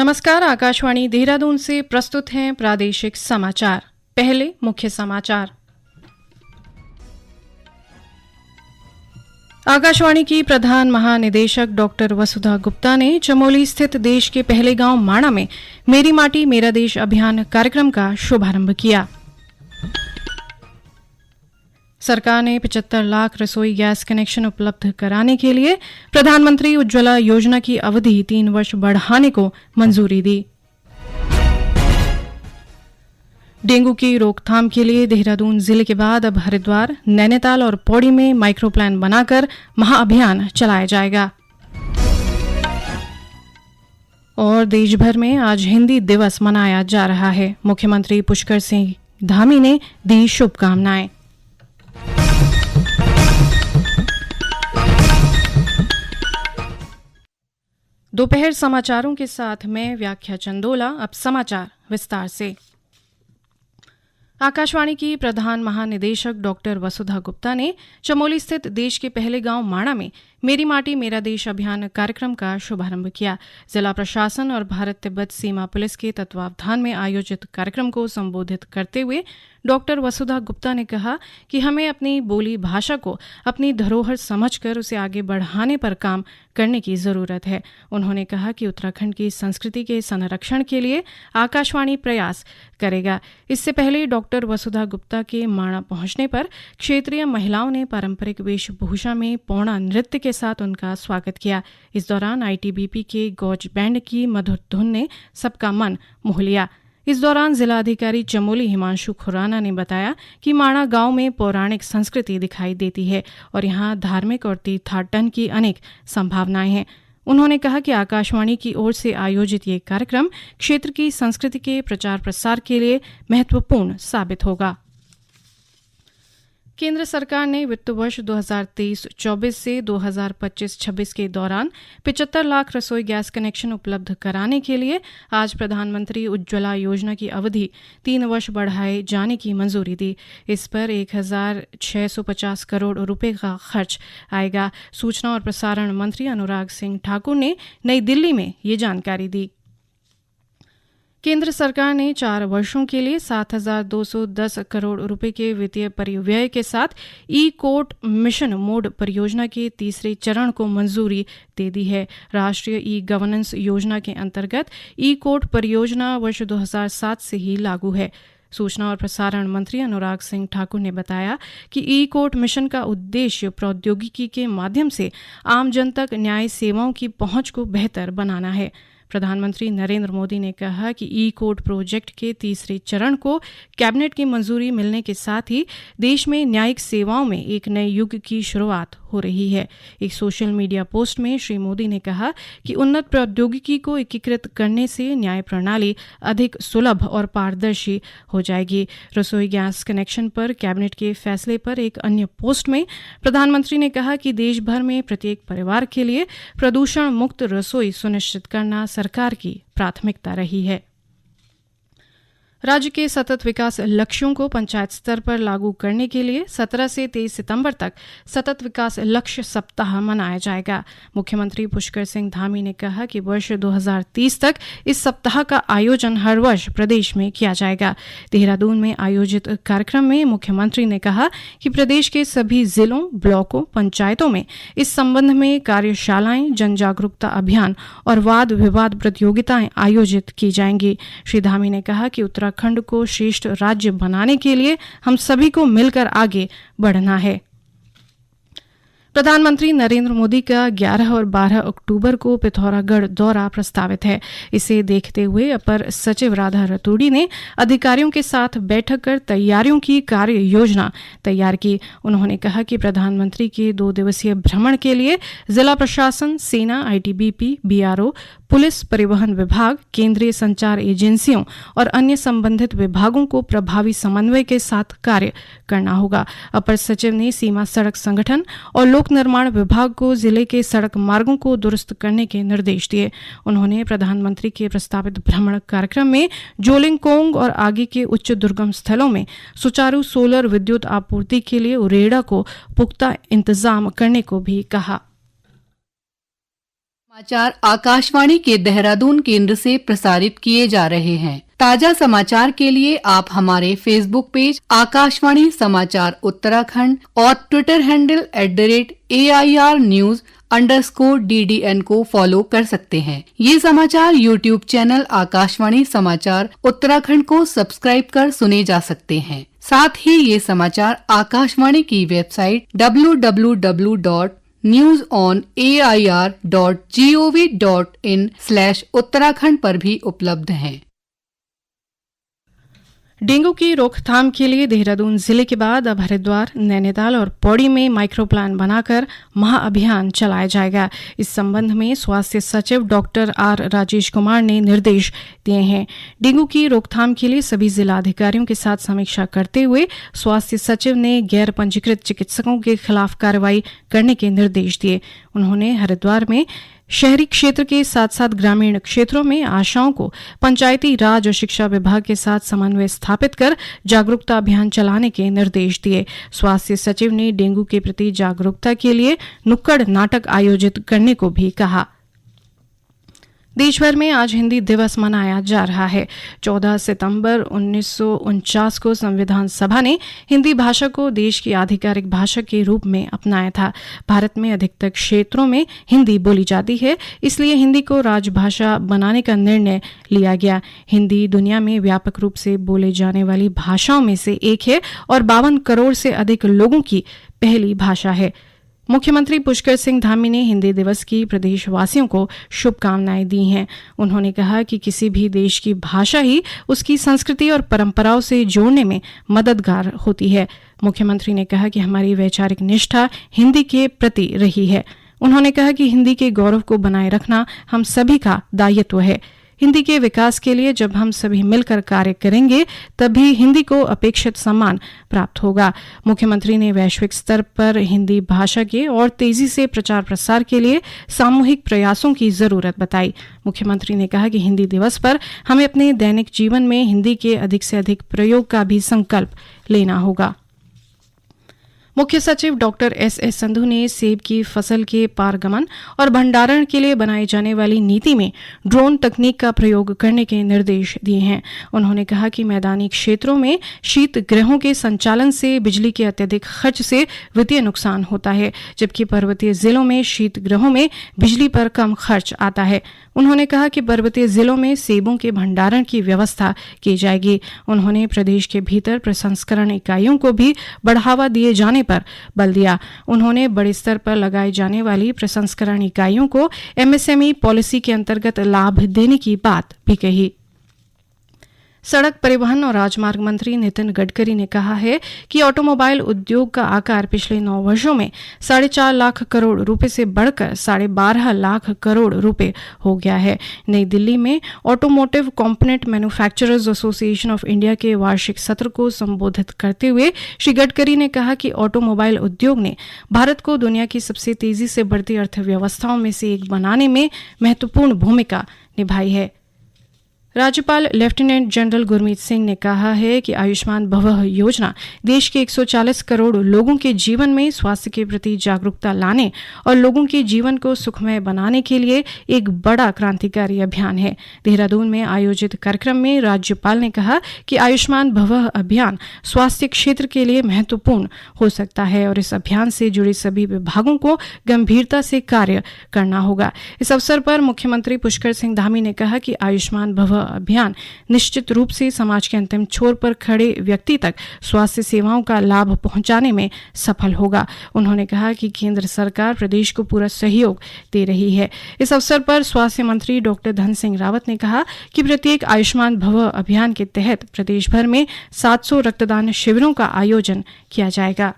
नमस्कार, आकाशवाणी देहरादून से प्रस्तुत हैं प्रादेशिक समाचार। पहले मुख्य समाचार। आकाशवाणी की प्रधान महानिदेशक डॉक्टर वसुधा गुप्ता ने चमोली स्थित देश के पहले गांव माणा में मेरी माटी मेरा देश अभियान कार्यक्रम का शुभारंभ किया। सरकार ने 75 लाख रसोई गैस कनेक्शन उपलब्ध कराने के लिए प्रधानमंत्री उज्ज्वला योजना की अवधि 3 वर्ष बढ़ाने को मंजूरी दी। डेंगू की रोकथाम के लिए देहरादून जिले के बाद अब हरिद्वार, नैनीताल और पौड़ी में माइक्रो प्लान बनाकर महाअभियान चलाया जाएगा। और देश भर में आज हिंदी दिवस मनाया जा रहा है। मुख्यमंत्री पुष्कर सिंह धामी ने दी शुभकामनाएं। दोपहर समाचारों के साथ मैं व्याख्या चंदोला। अब समाचार विस्तार से। आकाशवाणी की प्रधान महानिदेशक डॉक्टर वसुधा गुप्ता ने चमोली स्थित देश के पहले गांव माणा में मेरी माटी मेरा देश अभियान कार्यक्रम का शुभारंभ किया। जिला प्रशासन और भारत तिब्बत सीमा पुलिस के तत्वावधान में आयोजित कार्यक्रम को संबोधित करते हुए डॉक्टर वसुधा गुप्ता ने कहा कि हमें अपनी बोली भाषा को अपनी धरोहर समझकर उसे आगे बढ़ाने पर काम करने की जरूरत है। उन्होंने कहा कि उत्तराखंड की संस्कृति के संरक्षण के लिए आकाशवाणी प्रयास करेगा। इससे पहले डॉक्टर वसुधा गुप्ता के माणा पहुंचने पर क्षेत्रीय महिलाओं ने पारंपरिक वेशभूषा में पौड़ा नृत्य के साथ उनका स्वागत किया। इस दौरान आईटीबीपी के गौज बैंड की मधुर धुन ने सबका मन मोह लिया। इस दौरान जिलाधिकारी चमोली हिमांशु खुराना ने बताया कि माणा गांव में पौराणिक संस्कृति दिखाई देती है और यहां धार्मिक और तीर्थाटन की अनेक संभावनाएं हैं। उन्होंने कहा कि आकाशवाणी की ओर से आयोजित ये कार्यक्रम क्षेत्र की संस्कृति के प्रचार प्रसार के लिए महत्वपूर्ण साबित होगा। केंद्र सरकार ने वित्त वर्ष 2023-24 से 2025-26 के दौरान 75 लाख रसोई गैस कनेक्शन उपलब्ध कराने के लिए आज प्रधानमंत्री उज्ज्वला योजना की अवधि 3 वर्ष बढ़ाए जाने की मंजूरी दी। इस पर 1,650 करोड़ रुपए का खर्च आएगा। सूचना और प्रसारण मंत्री अनुराग सिंह ठाकुर ने नई दिल्ली में ये जानकारी दी। केंद्र सरकार ने 4 वर्षों के लिए 7,210 करोड़ रुपए के वित्तीय परिव्यय के साथ ई कोर्ट मिशन मोड परियोजना के तीसरे चरण को मंजूरी दे दी है। राष्ट्रीय ई गवर्नेंस योजना के अंतर्गत ई कोर्ट परियोजना वर्ष 2007 से ही लागू है। सूचना और प्रसारण मंत्री अनुराग सिंह ठाकुर ने बताया कि ई कोर्ट मिशन का उद्देश्य प्रौद्योगिकी के माध्यम से आम जन तक न्याय सेवाओं की पहुंच को बेहतर बनाना है। प्रधानमंत्री नरेंद्र मोदी ने कहा कि ई कोर्ट प्रोजेक्ट के तीसरे चरण को कैबिनेट की मंजूरी मिलने के साथ ही देश में न्यायिक सेवाओं में एक नए युग की शुरुआत हो रही है। एक सोशल मीडिया पोस्ट में श्री मोदी ने कहा कि उन्नत प्रौद्योगिकी को एकीकृत करने से न्याय प्रणाली अधिक सुलभ और पारदर्शी हो जाएगी। रसोई गैस कनेक्शन पर कैबिनेट के फैसले पर एक अन्य पोस्ट में प्रधानमंत्री ने कहा कि देश भर में प्रत्येक परिवार के लिए प्रदूषण मुक्त रसोई सुनिश्चित करना सरकार की प्राथमिकता रही है। राज्य के सतत विकास लक्ष्यों को पंचायत स्तर पर लागू करने के लिए 17 से 23 सितंबर तक सतत विकास लक्ष्य सप्ताह मनाया जाएगा। मुख्यमंत्री पुष्कर सिंह धामी ने कहा कि वर्ष 2030 तक इस सप्ताह का आयोजन हर वर्ष प्रदेश में किया जाएगा। देहरादून में आयोजित कार्यक्रम में मुख्यमंत्री ने कहा कि प्रदेश के सभी जिलों, ब्लॉकों, पंचायतों में इस संबंध में कार्यशालाएं, जन जागरूकता अभियान और वाद विवाद प्रतियोगिताएं आयोजित की जाएंगी। श्री धामी ने कहा कि उत्तराखंड को श्रेष्ठ राज्य बनाने के लिए हम सभी को मिलकर आगे बढ़ना है। प्रधानमंत्री नरेंद्र मोदी का 11 और 12 अक्टूबर को पिथौरागढ़ दौरा प्रस्तावित है। इसे देखते हुए अपर सचिव राधा रतूड़ी ने अधिकारियों के साथ बैठक कर तैयारियों की कार्य योजना तैयार की। उन्होंने कहा कि प्रधानमंत्री के 2 दिवसीय भ्रमण के लिए जिला प्रशासन, सेना, आईटीबीपी, बीआरओ, पुलिस, परिवहन विभाग, केंद्रीय संचार एजेंसियों और अन्य संबंधित विभागों को प्रभावी समन्वय के साथ कार्य करना होगा। अपर सचिव ने सीमा सड़क संगठन और लोक निर्माण विभाग को जिले के सड़क मार्गों को दुरुस्त करने के निर्देश दिए। उन्होंने प्रधानमंत्री के प्रस्तावित भ्रमण कार्यक्रम में जोलिंगकोंग और आगे के उच्च दुर्गम स्थलों में सुचारू सोलर विद्युत आपूर्ति के लिए उरेडा को पुख्ता इंतजाम करने को भी कहा। समाचार आकाशवाणी के देहरादून केंद्र से प्रसारित किए जा रहे हैं। ताजा समाचार के लिए आप हमारे फेसबुक पेज आकाशवाणी समाचार उत्तराखंड और ट्विटर हैंडल @AIRnews_DDN को फॉलो कर सकते हैं। ये समाचार यूट्यूब चैनल आकाशवाणी समाचार उत्तराखंड को सब्सक्राइब कर सुने जा सकते हैं। साथ ही ये समाचार आकाशवाणी की वेबसाइट www.newsonair.gov.in/उत्तराखंड पर भी उपलब्ध हैं। डेंगू की रोकथाम के लिए देहरादून जिले के बाद अब हरिद्वार, नैनीताल और पौड़ी में माइक्रो प्लान बनाकर महाअभियान चलाया जाएगा। इस संबंध में स्वास्थ्य सचिव डॉक्टर आर राजेश कुमार ने निर्देश दिए हैं। डेंगू की रोकथाम के लिए सभी जिला अधिकारियों के साथ समीक्षा करते हुए स्वास्थ्य सचिव ने गैर पंजीकृत चिकित्सकों के खिलाफ कार्रवाई करने के निर्देश दिए। उन्होंने हरिद्वार में शहरी क्षेत्र के साथ साथ ग्रामीण क्षेत्रों में आशाओं को पंचायती राज और शिक्षा विभाग के साथ समन्वय स्थापित कर जागरूकता अभियान चलाने के निर्देश दिए। स्वास्थ्य सचिव ने डेंगू के प्रति जागरूकता के लिए नुक्कड़ नाटक आयोजित करने को भी कहा। देश भर में आज हिंदी दिवस मनाया जा रहा है। 14 सितंबर 1949 को संविधान सभा ने हिंदी भाषा को देश की आधिकारिक भाषा के रूप में अपनाया था। भारत में अधिकतर क्षेत्रों में हिंदी बोली जाती है, इसलिए हिंदी को राजभाषा बनाने का निर्णय लिया गया। हिंदी दुनिया में व्यापक रूप से बोले जाने वाली भाषाओं में से एक है और 52 करोड़ से अधिक लोगों की पहली भाषा है। मुख्यमंत्री पुष्कर सिंह धामी ने हिंदी दिवस की प्रदेशवासियों को शुभकामनाएं दी हैं। उन्होंने कहा कि किसी भी देश की भाषा ही उसकी संस्कृति और परंपराओं से जोड़ने में मददगार होती है। मुख्यमंत्री ने कहा कि हमारी वैचारिक निष्ठा हिंदी के प्रति रही है। उन्होंने कहा कि हिंदी के गौरव को बनाए रखना हम सभी का दायित्व है। हिंदी के विकास के लिए जब हम सभी मिलकर कार्य करेंगे तभी हिंदी को अपेक्षित सम्मान प्राप्त होगा। मुख्यमंत्री ने वैश्विक स्तर पर हिंदी भाषा के और तेजी से प्रचार प्रसार के लिए सामूहिक प्रयासों की जरूरत बताई। मुख्यमंत्री ने कहा कि हिंदी दिवस पर हमें अपने दैनिक जीवन में हिंदी के अधिक से अधिक प्रयोग का भी संकल्प लेना होगा। मुख्य सचिव डॉक्टर एस संधू ने सेब की फसल के पारगमन और भंडारण के लिए बनाई जाने वाली नीति में ड्रोन तकनीक का प्रयोग करने के निर्देश दिए हैं। उन्होंने कहा कि मैदानी क्षेत्रों में शीत गृहों के संचालन से बिजली के अत्यधिक खर्च से वित्तीय नुकसान होता है, जबकि पर्वतीय जिलों में शीत गृहों में बिजली पर कम खर्च आता है। उन्होंने कहा कि पर्वतीय जिलों में सेबों के भंडारण की व्यवस्था की जाएगी। उन्होंने प्रदेश के भीतर प्रसंस्करण इकाइयों को भी बढ़ावा दिए जाने पर बल दिया। उन्होंने बड़े स्तर पर लगाई जाने वाली प्रसंस्करण इकाइयों को MSME पॉलिसी के अंतर्गत लाभ देने की बात भी कही। सड़क परिवहन और राजमार्ग मंत्री नितिन गडकरी ने कहा है कि ऑटोमोबाइल उद्योग का आकार पिछले 9 वर्षों में 4.5 लाख करोड़ रुपए से बढ़कर 12.5 लाख करोड़ रुपए हो गया है। नई दिल्ली में automotive component manufacturers association of India के वार्षिक सत्र को संबोधित करते हुए श्री गडकरी ने कहा कि ऑटोमोबाइल उद्योग ने भारत को दुनिया की सबसे तेजी से बढ़ती अर्थव्यवस्थाओं में से एक बनाने में महत्वपूर्ण भूमिका निभाई है। राज्यपाल लेफ्टिनेंट जनरल गुरमीत सिंह ने कहा है कि आयुष्मान भवः योजना देश के 140 करोड़ लोगों के जीवन में स्वास्थ्य के प्रति जागरूकता लाने और लोगों के जीवन को सुखमय बनाने के लिए एक बड़ा क्रांतिकारी अभियान है। देहरादून में आयोजित कार्यक्रम में राज्यपाल ने कहा कि आयुष्मान भवः अभियान स्वास्थ्य क्षेत्र के लिए महत्वपूर्ण हो सकता है और इस अभियान से जुड़े सभी विभागों को गंभीरता से कार्य करना होगा। इस अवसर पर मुख्यमंत्री पुष्कर सिंह धामी ने कहा कि आयुष्मान भवः अभियान निश्चित रूप से समाज के अंतिम छोर पर खड़े व्यक्ति तक स्वास्थ्य सेवाओं का लाभ पहुंचाने में सफल होगा। उन्होंने कहा कि केंद्र सरकार प्रदेश को पूरा सहयोग दे रही है। इस अवसर पर स्वास्थ्य मंत्री डॉक्टर धन सिंह रावत ने कहा कि प्रत्येक आयुष्मान भवः अभियान के तहत प्रदेश भर में 700 रक्तदान शिविरों का आयोजन किया जाएगा।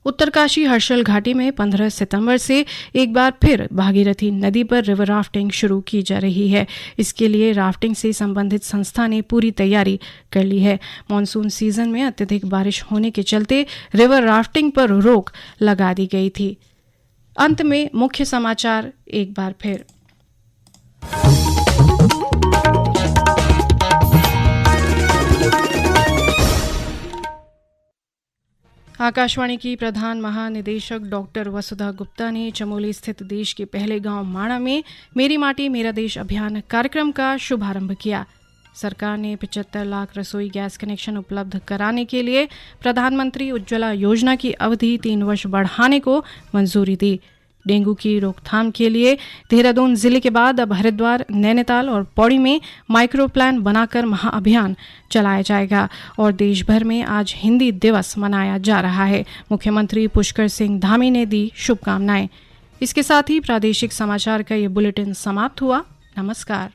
उत्तरकाशी हर्षल घाटी में 15 सितंबर से एक बार फिर भागीरथी नदी पर रिवर राफ्टिंग शुरू की जा रही है। इसके लिए राफ्टिंग से संबंधित संस्था ने पूरी तैयारी कर ली है। मॉनसून सीजन में अत्यधिक बारिश होने के चलते रिवर राफ्टिंग पर रोक लगा दी गई थी। अंत में मुख्य समाचार एक बार फिर। आकाशवाणी की प्रधान महानिदेशक डॉक्टर वसुधा गुप्ता ने चमोली स्थित देश के पहले गांव माणा में मेरी माटी मेरा देश अभियान कार्यक्रम का शुभारंभ किया। सरकार ने 75 लाख रसोई गैस कनेक्शन उपलब्ध कराने के लिए प्रधानमंत्री उज्ज्वला योजना की अवधि 3 वर्ष बढ़ाने को मंजूरी दी। डेंगू की रोकथाम के लिए देहरादून जिले के बाद अब हरिद्वार, नैनीताल और पौड़ी में माइक्रो प्लान बनाकर महाअभियान चलाया जाएगा और देश भर में आज हिंदी दिवस मनाया जा रहा है। मुख्यमंत्री पुष्कर सिंह धामी ने दी शुभकामनाएं। इसके साथ ही प्रादेशिक समाचार का ये बुलेटिन समाप्त हुआ। नमस्कार।